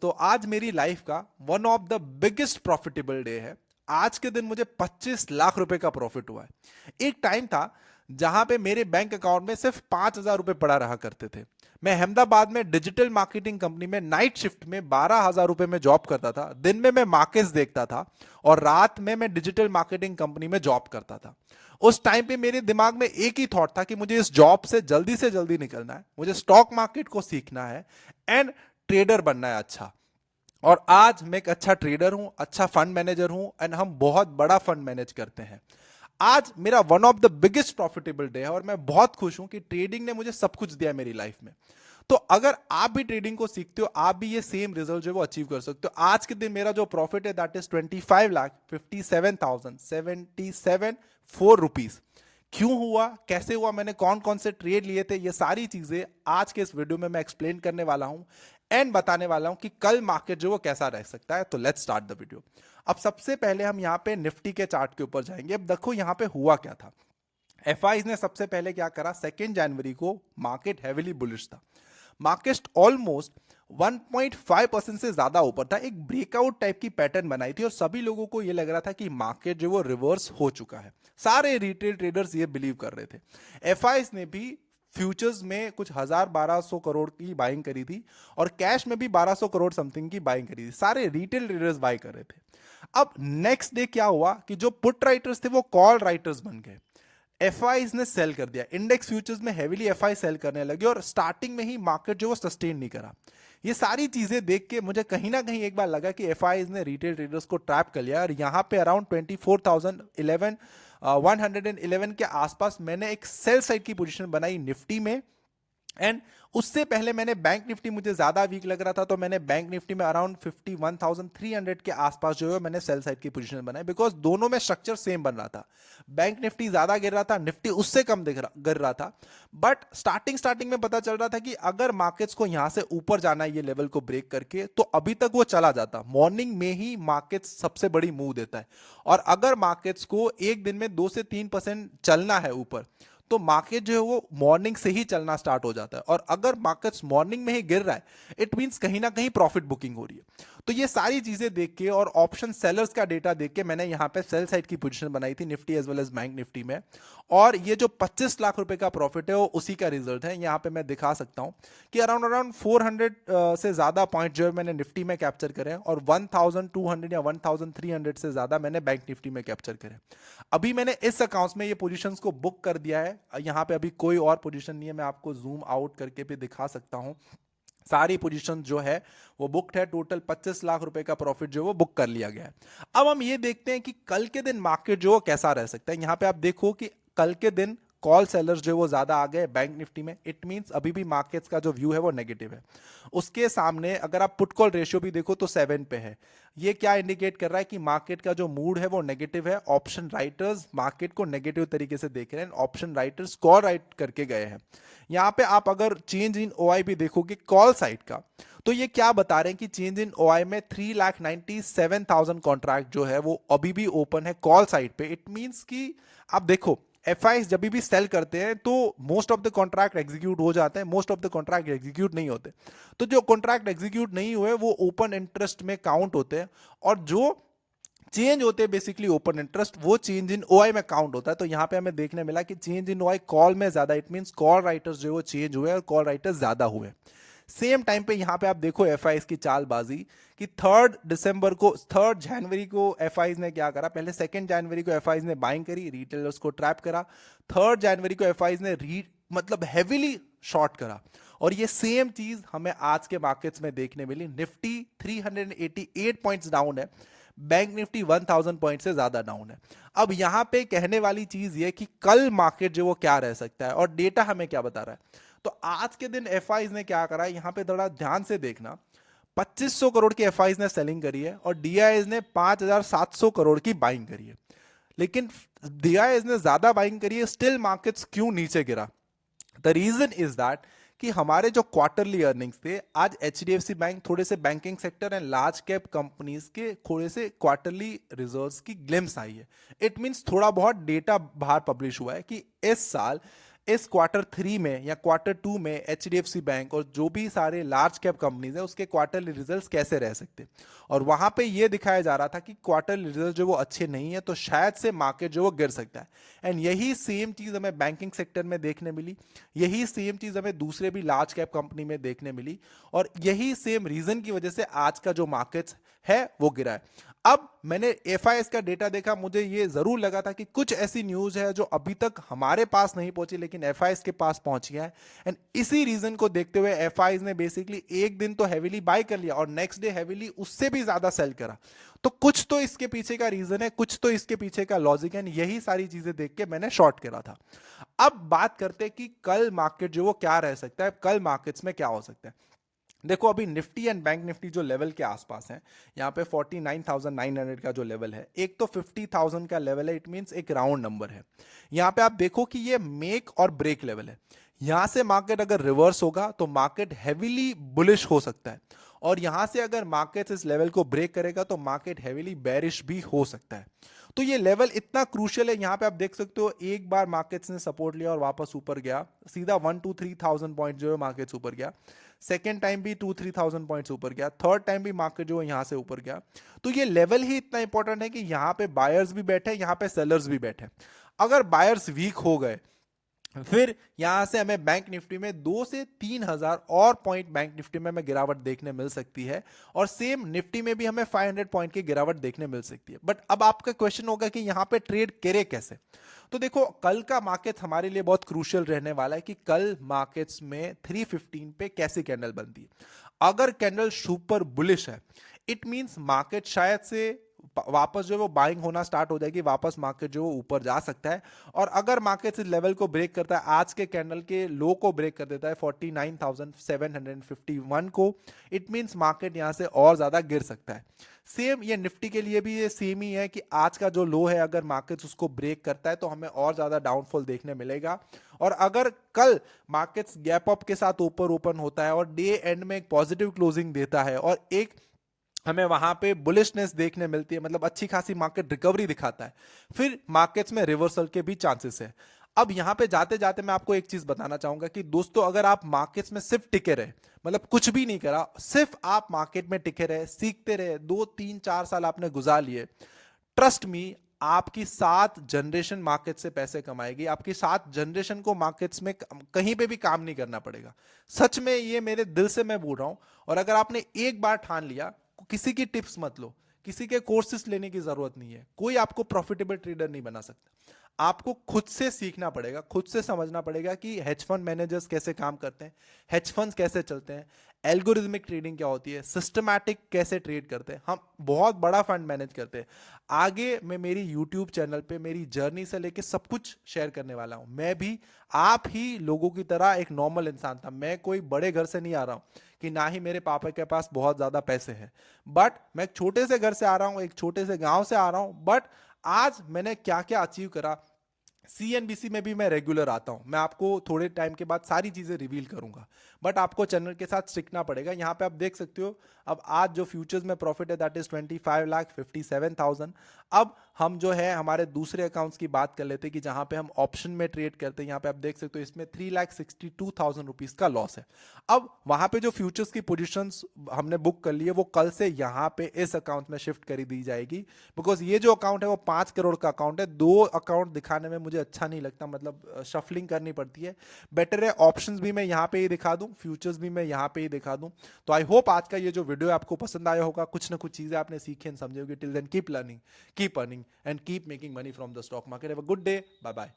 तो आज मेरी लाइफ का one of the biggest profitable day है। आज के दिन मुझे 25 लाख रुपए का प्रॉफिट हुआ है। एक टाइम था जहां पे मेरे बैंक अकाउंट में सिर्फ 5,000 रुपए पड़ा रहा करते थे। मैं अहमदाबाद में डिजिटल मार्केटिंग कंपनी में नाइट शिफ्ट में 12,000 रुपए में जॉब करता था। दिन में मैं मार्केट्स देखता था और रात में मैं डिजिटल मार्केटिंग कंपनी में जॉब करता था। उस टाइम पे मेरे दिमाग में एक ही थॉट था कि मुझे इस जॉब से जल्दी निकलना है, मुझे स्टॉक मार्केट को सीखना है एंड ट्रेडर बनना है अच्छा। और आज मैं एक अच्छा ट्रेडर हूं, अच्छा फंड मैनेजर हूं एंड हम बहुत बड़ा फंड मैनेज करते हैं। आज मेरा one of the biggest profitable day है और मैं बहुत खुश हूं कि ट्रेडिंग ने मुझे सब कुछ दिया मेरी लाइफ में। तो अगर आप भी ट्रेडिंग को सीखते हो, आप भी ये सेम रिजल्ट जो है वो अचीव कर सकते हो। आज के दिन मेरा जो प्रॉफिट है दैट इज 25,57,077 क्यों हुआ, कैसे हुआ, मैंने कौन कौन से ट्रेड लिए थे, ये सारी चीजें आज के इस वीडियो में मैं एक्सप्लेन करने वाला हूं एंड बताने वाला हूं कि कल मार्केट जो वो कैसा रह सकता है। तो लेट्स स्टार्ट द वीडियो। अब सबसे पहले हम यहां पे निफ्टी के चार्ट के ऊपर जाएंगे। अब देखो यहां पे हुआ क्या था। एफआईज ने सबसे पहले क्या करा, 2 जनवरी को मार्केट हैविली बुलिश था। मार्केट ऑलमोस्ट 1.5% से ज्यादा ऊपर था। एक ब्रेकआउट टाइप की पैटर्न बनाई थी और सभी लोगों को यह लग रहा था कि मार्केट जो वो रिवर्स हो चुका है। सारे रिटेल ट्रेडर्स ये बिलीव कर रहे थे। एफआईज ने भी फ्यूचर्स में कुछ 1,000-1,200 करोड़ की बाइंग करी थी और कैश में भी 1,200 करोड़ समथिंग की बाइंग करी थी। सारे रिटेल ट्रेडर्स बाय कर रहे थे। अब नेक्स्ट डे क्या हुआ कि जो पुट राइटर्स थे वो कॉल राइटर्स बन गए। एफआईज ने सेल कर दिया। इंडेक्स फ्यूचर्स में हेवीली एफआई सेल करने लगे और स्टार्टिंग में ही मार्केट जो वो सस्टेन नहीं करा। ये सारी चीजें देख के मुझे कहीं ना कहीं एक बार लगा कि एफआईज ने रिटेल ट्रेडर्स को ट्रैप कर लिया और यहां पे अराउंड 111 के आसपास मैंने एक सेल साइड की पोजीशन बनाई निफ्टी में। एंड उससे पहले मैंने बैंक निफ्टी, मुझे ज्यादा वीक लग रहा था तो मैंने बैंक निफ्टी में अराउंड 51,300 के आसपास जो है मैंने सेल साइड की पोजीशन बनाई, बिकॉज दोनों में स्ट्रक्चर सेम बन रहा था। बैंक निफ्टी ज्यादा गिर रहा था, निफ्टी उससे कम गिर रहा था। बट स्टार्टिंग स्टार्टिंग में पता चल रहा था कि अगर मार्केट्स को यहां से ऊपर जाना है ये लेवल को ब्रेक करके तो अभी तक वो चला जाता। मॉर्निंग में ही मार्केट्स सबसे बड़ी मूव देता है और अगर मार्केट्स को एक दिन में 2 से 3% चलना है ऊपर तो मार्केट जो है वो मॉर्निंग से ही चलना स्टार्ट हो जाता है। और अगर मार्केट्स मॉर्निंग में ही गिर रहा है इट मींस कहीं ना कहीं प्रॉफिट बुकिंग हो रही है। तो ये सारी चीजें देख के और ऑप्शन सेलर्स का डेटा देख के मैंने यहां पे सेल साइड की पोजीशन बनाई थी Nifty as well as bank Nifty में। और ये जो 25 लाख रुपए का प्रॉफिट है वो उसी का रिजल्ट है। यहां पे मैं दिखा सकता हूं कि अराउंड अराउंड 400 से ज्यादा पॉइंट जो है मैंने निफ्टी में कैप्चर करे हैं और 1,200 या 1,300 से ज्यादा मैंने बैंक निफ्टी में कैप्चर करे। अभी मैंने इस अकाउंट्स में ये पोजीशंस को बुक कर दिया है। यहां पे अभी कोई और पोजीशन नहीं है, मैं आपको जूम आउट करके भी दिखा सकता हूं। सारी पोजीशन जो है वो बुक्ड है। टोटल 25 लाख रुपए का प्रॉफिट जो वो बुक कर लिया गया है। अब हम ये देखते हैं कि कल के दिन मार्केट जो कैसा रह सकता है। यहां पे आप देखो कि कल के दिन कॉल सेलर्स जो वो ज्यादा आ गए बैंक निफ्टी में। इट मींस अभी भी मार्केट्स का जो व्यू है वो नेगेटिव है। उसके सामने अगर आप पुट कॉल रेशियो भी देखो तो 7 पे है। ये क्या इंडिकेट कर रहा है कि मार्केट का जो मूड है वो नेगेटिव है। ऑप्शन राइटर्स मार्केट को नेगेटिव तरीके से देख रहे हैं। ऑप्शन राइटर्स कॉल राइट करके गए हैं। यहां पे आप अगर चेंज इन ओआई भी देखोगे कॉल साइड का तो ये क्या बता रहे हैं कि चेंज इन ओआई में 3,97,000 कॉन्ट्रैक्ट जो है वो अभी भी ओपन है कॉल साइड पे। इट मींस कि आप देखो एफआई जब भी सेल करते हैं तो most of the contract execute हो जाते हैं, most of the contract execute नहीं होते। तो जो कॉन्ट्रैक्ट एग्जीक्यूट नहीं हुए वो ओपन इंटरेस्ट में काउंट होते हैं और जो चेंज होते हैं बेसिकली ओपन इंटरेस्ट वो चेंज इन ओआई में काउंट होता है। तो यहां पे हमें देखने मिला कि चेंज इन ओआई कॉल में ज्यादा, इट मींस कॉल राइटर्स जो वो चेंज हुए और कॉल राइटर्स ज्यादा हुए। सेम टाइम पे यहां पे आप देखो एफआईज की चालबाजी कि 3 जनवरी को एफआईज ने क्या करा। पहले 2 जनवरी को एफआईज ने बाइंग करी, रिटेलर्स को ट्रैप करा। 3 जनवरी को एफआईज ने मतलब हैवीली शॉर्ट करा और ये सेम चीज हमें आज के मार्केट्स में देखने मिली। निफ्टी 388 पॉइंट्स डाउन है, बैंक निफ्टी 1,000 पॉइंट से ज्यादा डाउन है। अब यहां पे कहने वाली चीज ये कि कल मार्केट जो वो क्या रह सकता है और डेटा हमें क्या बता रहा है। तो आज के दिन एफआईज ने क्या करा, यहां पे थोड़ा ध्यान से देखना। 2500 करोड़ की एफआईज ने सेलिंग करी है और डीआईएस ने 5,700 करोड़ की बाइंग करी है। लेकिन डीआईएस ने ज्यादा बाइंग करी है, स्टिल मार्केट्स क्यों नीचे गिरा। द रीजन इज दैट कि हमारे जो क्वार्टरली अर्निंग्स थे, आज एचडीएफसी बैंक थोड़े से banking sector and large cap companies के थोड़े से क्वार्टरली रिजल्ट्स की ग्लिम्स आई है। इट मींस थोड़ा बहुत डेटा बाहर पब्लिश हुआ है कि इस साल इस क्वार्टर 3 में या क्वार्टर 2 में एचडीएफसी बैंक और जो भी सारे लार्ज कैप कंपनीज है उसके क्वार्टरली रिजल्ट्स कैसे रह सकते हैं। और वहां पे ये दिखाया जा रहा था कि क्वार्टरली रिजल्ट जो वो अच्छे नहीं है तो शायद से मार्केट जो वो गिर सकता है। एंड यही सेम चीज हमें बैंकिंग सेक्टर में देखने मिली, यही सेम चीज हमें दूसरे भी लार्ज कैप कंपनी में देखने मिली, और यही सेम रीजन की वजह से आज का जो मार्केट्स है वो गिरा है। अब मैंने एफआईएस का डेटा देखा, मुझे ये जरूर लगा था कि कुछ ऐसी न्यूज है जो अभी तक हमारे पास नहीं पहुंची लेकिन एफआईएस के पास पहुंच गया है। एंड इसी रीजन को देखते हुए एफआईएस ने बेसिकली एक दिन तो हैवीली बाय कर लिया और नेक्स्ट डे हैवीली उससे भी ज्यादा सेल करा। तो कुछ तो इसके पीछे का रीजन है, कुछ तो इसके पीछे का लॉजिक है, यही सारी चीजें देख के मैंने शॉर्ट करा था। अब बात करते हैं कि कल मार्केट जो वो क्या रह सकता है, कल मार्केट्स में क्या हो सकता है। देखो अभी निफ्टी एंड बैंक निफ्टी जो लेवल के आसपास है, यहाँ पे 49,900 का जो लेवल है, एक तो 50,000 का लेवल है, इट मींस एक राउंड नंबर है। यहाँ पे आप देखो कि ये मेक और ब्रेक लेवल है। यहाँ से मार्केट अगर रिवर्स होगा तो मार्केट हेवीली बुलिश हो सकता है, और यहां से अगर मार्केट इस लेवल को ब्रेक करेगा तो मार्केट हेवीली बेरिश भी हो सकता है। तो ये लेवल इतना क्रूशियल है। यहां पे आप देख सकते हो एक बार मार्केट्स ने सपोर्ट लिया और वापस ऊपर गया, सीधा 1 to 3,000 पॉइंट जो है मार्केट्स ऊपर गया। सेकेंड टाइम भी 2-3,000 पॉइंट्स ऊपर गया, थर्ड टाइम भी मार्केट जो है यहां से ऊपर गया। तो ये लेवल ही इतना इंपॉर्टेंट है कि यहां पे बायर्स भी बैठे, यहां पे सेलर्स भी बैठे। अगर बायर्स वीक हो गए फिर यहां से हमें बैंक निफ्टी में 2 से 3 हजार और पॉइंट बैंक निफ्टी में हमें गिरावट देखने मिल सकती है, और सेम निफ्टी में भी हमें 500 पॉइंट की गिरावट देखने मिल सकती है। बट अब आपका क्वेश्चन होगा कि यहां पे ट्रेड करे कैसे। तो देखो कल का मार्केट हमारे लिए बहुत क्रूशियल रहने वाला है कि कल मार्केट्स में 315 पे कैसी कैंडल बनती है। अगर कैंडल सुपर बुलिश है इट मींस मार्केट शायद से वापस जो है वो बाइंग होना स्टार्ट हो जाएगी, वापस मार्केट जो ऊपर जा सकता है। और अगर मार्केट इस लेवल को ब्रेक करता है, आज के कैंडल के लो को ब्रेक कर देता है 49,751 को, इट मींस मार्केट यहां से और ज्यादा गिर सकता है। सेम ये निफ्टी के लिए भी ये सेम ही है कि आज का जो लो है अगर मार्केट उसको ब्रेक करता है तो हमें और ज्यादा डाउनफॉल देखने मिलेगा। और अगर कल मार्केट्स गैप अप के साथ ऊपर ओपन होता है और डे एंड में एक पॉजिटिव क्लोजिंग देता है और एक हमें वहां पे बुलिशनेस देखने मिलती है, मतलब अच्छी खासी मार्केट रिकवरी दिखाता है, फिर मार्केट्स में रिवर्सल के भी चांसेस है। अब यहां पे जाते जाते मैं आपको एक चीज बताना चाहूंगा कि दोस्तों अगर आप मार्केट्स में सिर्फ टिके रहे, मतलब कुछ भी नहीं करा, सिर्फ आप मार्केट में टिके रहे, सीखते रहे, 2-3-4 साल आपने गुजार लिए, ट्रस्ट मी आपकी 7 जनरेशन मार्केट से पैसे कमाएगी। आपकी 7 जनरेशन को मार्केट्स में कहीं पे भी काम नहीं करना पड़ेगा। सच में ये मेरे दिल से मैं बोल रहा हूं। और अगर आपने एक बार ठान लिया, किसी की टिप्स मत लो, किसी के कोर्सेस लेने की जरूरत नहीं है, कोई आपको प्रॉफिटेबल ट्रेडर नहीं बना सकता। आपको खुद से सीखना पड़ेगा, खुद से समझना पड़ेगा कि हेज फंड मैनेजर्स कैसे काम करते हैं, हेज फंड्स कैसे चलते हैं, एल्गोरिथमिक ट्रेडिंग क्या होती है, सिस्टमैटिक कैसे ट्रेड करते हैं, हम बहुत बड़ा फंड मैनेज करते हैं। आगे मैं मेरी यूट्यूब चैनल पे मेरी जर्नी से लेके सब कुछ शेयर करने वाला हूं। मैं भी आप ही लोगों की तरह एक नॉर्मल इंसान था, मैं कोई बड़े घर से नहीं आ रहा हूं कि ना ही मेरे पापा के पास बहुत ज्यादा पैसे हैं, बट मैं एक छोटे से घर से आ रहा हूं, एक छोटे से गांव से आ रहा हूं, बट आज मैंने क्या क्या अचीव करा। सीएनबीसी में भी मैं रेगुलर आता हूं, मैं आपको थोड़े टाइम के बाद सारी चीजें रिवील करूंगा, बट आपको चैनल के साथ सीखना पड़ेगा। यहां पे आप देख सकते हो अब आज जो फ्यूचर्स में प्रॉफिट है दैट इज 25,57,000। अब हम जो है हमारे दूसरे अकाउंट्स की बात कर लेते हैं कि जहां पे हम ऑप्शन में ट्रेड करते हैं, यहां पे आप देख सकते हो इसमें 3,62,000 रुपीज का लॉस है। अब वहां पे जो फ्यूचर्स की पोजीशंस हमने बुक कर ली है वो कल से यहां पे इस अकाउंट में शिफ्ट करी दी जाएगी, बिकॉज ये जो अकाउंट है वो 5 करोड़ का अकाउंट है। 2 अकाउंट दिखाने में मुझे अच्छा नहीं लगता, मतलब शफलिंग करनी पड़ती है। बेटर है ऑप्शंस भी मैं यहां पे ही दिखा दूं, फ्यूचर्स भी मैं यहां पे ही दिखा दूं। तो आई होप आज का ये जो वीडियो आपको पसंद आया होगा, कुछ ना कुछ चीजें आपने सीखी एंड समझे होगी। Till then keep learning, keep earning and keep making money from the stock market. Have a good day, bye bye.